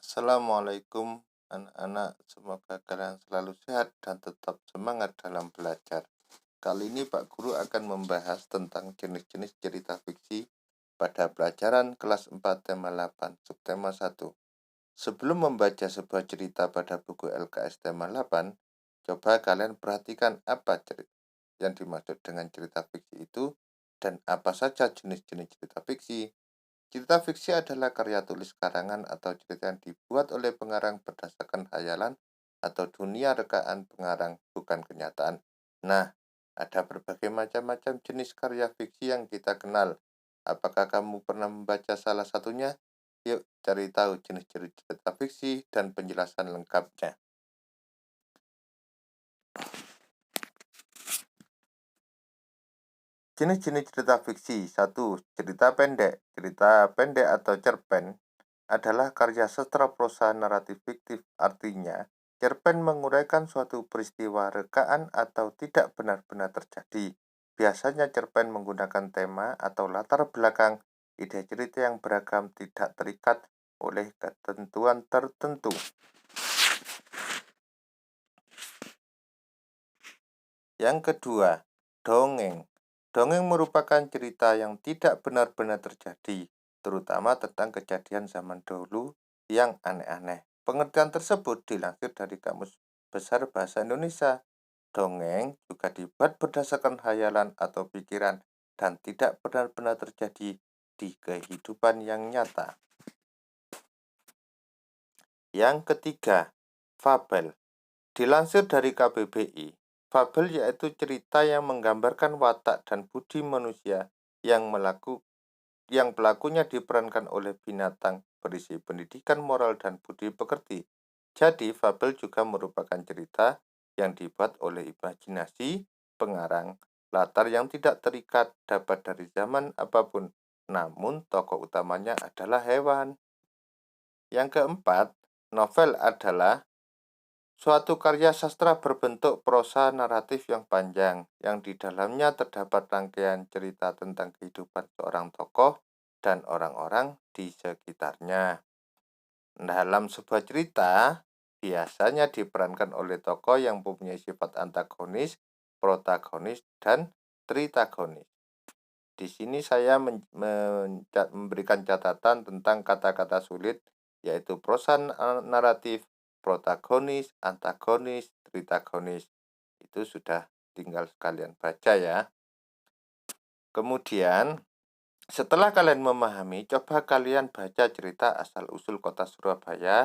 Assalamualaikum anak-anak, semoga kalian selalu sehat dan tetap semangat dalam belajar. Kali ini Pak Guru akan membahas tentang jenis-jenis cerita fiksi pada pelajaran kelas 4 tema 8 subtema 1. Sebelum membaca sebuah cerita pada buku LKS tema 8, coba kalian perhatikan apa cerita yang dimaksud dengan cerita fiksi itu dan apa saja jenis-jenis cerita fiksi. Cerita fiksi adalah karya tulis karangan atau cerita yang dibuat oleh pengarang berdasarkan khayalan atau dunia rekaan pengarang, bukan kenyataan. Nah, ada berbagai macam-macam jenis karya fiksi yang kita kenal. Apakah kamu pernah membaca salah satunya? Yuk cari tahu jenis-jenis cerita fiksi dan penjelasan lengkapnya. Jenis-jenis cerita fiksi. 1. Cerita pendek. Cerita pendek atau cerpen adalah karya sastra prosa naratif fiktif. Artinya, cerpen menguraikan suatu peristiwa rekaan atau tidak benar-benar terjadi. Biasanya cerpen menggunakan tema atau latar belakang ide cerita yang beragam, tidak terikat oleh ketentuan tertentu. Yang kedua, dongeng. Dongeng merupakan cerita yang tidak benar-benar terjadi, terutama tentang kejadian zaman dahulu yang aneh-aneh. Pengertian tersebut dilansir dari Kamus Besar Bahasa Indonesia. Dongeng juga dibuat berdasarkan khayalan atau pikiran dan tidak benar-benar terjadi di kehidupan yang nyata. Yang ketiga, fabel. Dilansir dari KBBI, fabel yaitu cerita yang menggambarkan watak dan budi manusia yang pelakunya diperankan oleh binatang, berisi pendidikan moral dan budi pekerti. Jadi, fabel juga merupakan cerita yang dibuat oleh imajinasi pengarang, latar yang tidak terikat, dapat dari zaman apapun, namun tokoh utamanya adalah hewan. Yang keempat, novel adalah suatu karya sastra berbentuk prosa naratif yang panjang, yang di dalamnya terdapat rangkaian cerita tentang kehidupan seorang tokoh dan orang-orang di sekitarnya. Dalam sebuah cerita, biasanya diperankan oleh tokoh yang mempunyai sifat antagonis, protagonis, dan tritagonis. Di sini saya memberikan catatan tentang kata-kata sulit, yaitu prosa naratif, protagonis, antagonis, tritagonis. Itu sudah tinggal sekalian baca ya. Kemudian, setelah kalian memahami, coba kalian baca cerita asal-usul kota Surabaya